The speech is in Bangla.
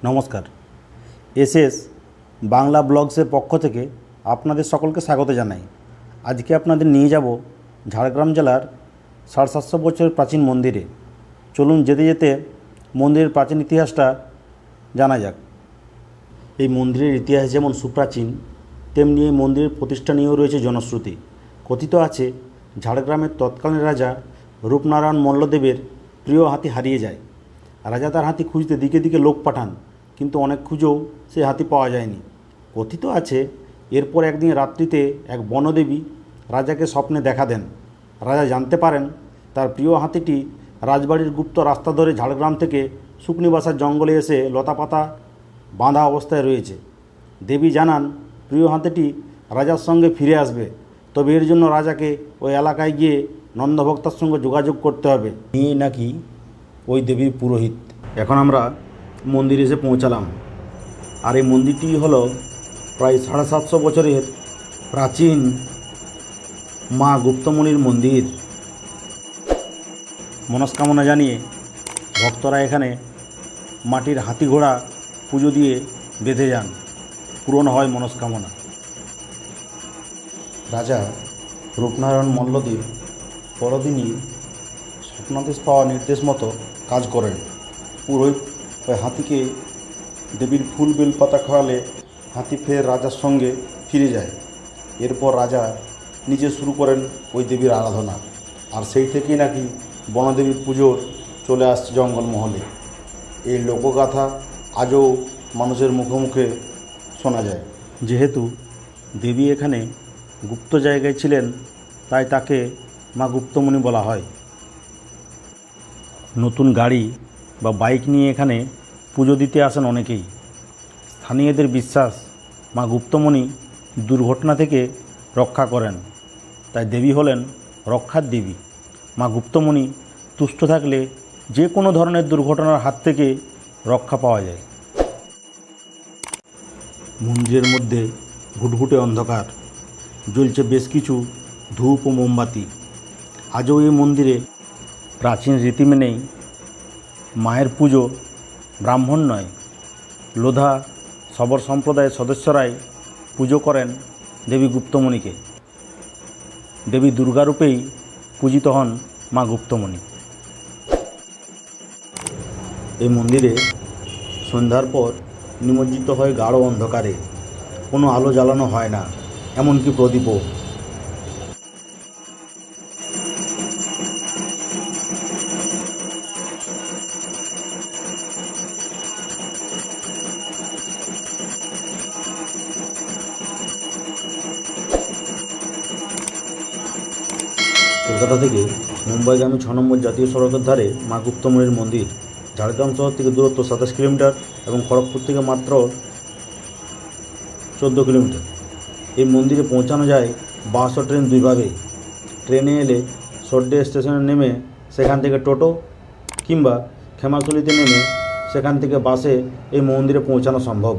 নমস্কার। এসএস বাংলা ব্লগসের পক্ষ থেকে আপনাদের সকলকে স্বাগত জানাই। আজকে আপনাদের নিয়ে যাব ঝাড়গ্রাম জেলার 750 বছরের প্রাচীন মন্দিরে। চলুন যেতে যেতে মন্দিরের প্রাচীন ইতিহাসটা জানা যাক। এই মন্দিরের ইতিহাস যেমন সুপ্রাচীন, তেমনি এই মন্দিরের প্রতিষ্ঠা নিয়েও রয়েছে জনশ্রুতি। কথিত আছে ঝাড়গ্রামের তৎকালীন রাজা রূপনারায়ণ মল্লদেবের প্রিয় হাতি হারিয়ে যায়। রাজা তার হাতি খুঁজতে দিকে দিকে লোক পাঠান, কিন্তু অনেক খুঁজেও সেই হাতি পাওয়া যায়নি। কথিত আছে এরপর একদিন রাত্রিতে এক বনদেবী রাজাকে স্বপ্নে দেখা দেন। রাজা জানতে পারেন তার প্রিয় হাতিটি রাজবাড়ির গুপ্ত রাস্তা ধরে ঝাড়গ্রাম থেকে শুকনিবাসার জঙ্গলে এসে লতাপাতা বাঁধা অবস্থায় রয়েছে। দেবী জানান প্রিয় হাতিটি রাজার সঙ্গে ফিরে আসবে, তবে এর জন্য রাজাকে ওই এলাকায় গিয়ে নন্দভক্তার সঙ্গে যোগাযোগ করতে হবে। নিয়ে নাকি ওই দেবীর পুরোহিত। এখন আমরা মন্দিরে এসে পৌঁছালাম। আর এই মন্দিরটি হলো প্রায় 750 বছরের প্রাচীন মা গুপ্তমণির মন্দির। মনস্কামনা জানিয়ে ভক্তরা এখানে মাটির হাতি ঘোড়া পুজো দিয়ে বেঁধে যান, পূরণ হয় মনস্কামনা। রাজা রূপনারায়ণ মল্লদেব পরদিনই স্বপ্নাদেশ পাওয়া নির্দেশ মতো কাজ করেন। পুরোহিত ওই হাতিকে দেবীর ফুল বেলপাতা খাওয়ালে হাতি ফের রাজার সঙ্গে ফিরে যায়। এরপর রাজা নিজে শুরু করেন ওই দেবীর আরাধনা, আর সেই থেকেই নাকি বনদেবীর পুজোর চলে আসছে জঙ্গলমহলে। এই লোকগাথা আজও মানুষের মুখে মুখে শোনা যায়। যেহেতু দেবী এখানে গুপ্ত জায়গায় ছিলেন, তাই তাকে মা গুপ্তমণি বলা হয়। নতুন গাড়ি বা বাইক নিয়ে এখানে পুজো দিতে আসেন অনেকেই। স্থানীয়দের বিশ্বাস মা গুপ্তমণি দুর্ঘটনা থেকে রক্ষা করেন, তাই দেবী হলেন রক্ষার দেবী। মা গুপ্তমণি তুষ্ট থাকলে যে কোনো ধরনের দুর্ঘটনার হাত থেকে রক্ষা পাওয়া যায়। মন্দিরের মধ্যে ঘুটঘুটে অন্ধকার, জ্বলছে বেশ কিছু ধূপ ও মোমবাতি। আজও এই মন্দিরে প্রাচীন রীতি মেনেই মায়ের পুজো ব্রাহ্মণ নয়, লোধা শবর সম্প্রদায়ের সদস্যরাই পুজো করেন দেবী গুপ্তমণিকে। দেবী দুর্গারূপেই পূজিত হন মা গুপ্তমণি। এই মন্দিরে সন্ধ্যার পর নিমজ্জিত হয় গাঢ় অন্ধকারে। কোনো আলো জ্বালানো হয় না, এমনকি প্রদীপও। কলকাতা থেকে মুম্বাইগামী 6 নম্বর জাতীয় সড়কের ধারে মা গুপ্তমণির মন্দির। ঝাড়গ্রাম শহর থেকে দূরত্ব 27 কিলোমিটার এবং খড়গপুর থেকে মাত্র 14 কিলোমিটার। এই মন্দিরে পৌঁছানো যায় বাস ও ট্রেন দুইভাবে। ট্রেনে এলে সর্ডে স্টেশনে নেমে সেখান থেকে টোটো কিংবা খেমাশুলিতে নেমে সেখান থেকে বাসে এই মন্দিরে পৌঁছানো সম্ভব।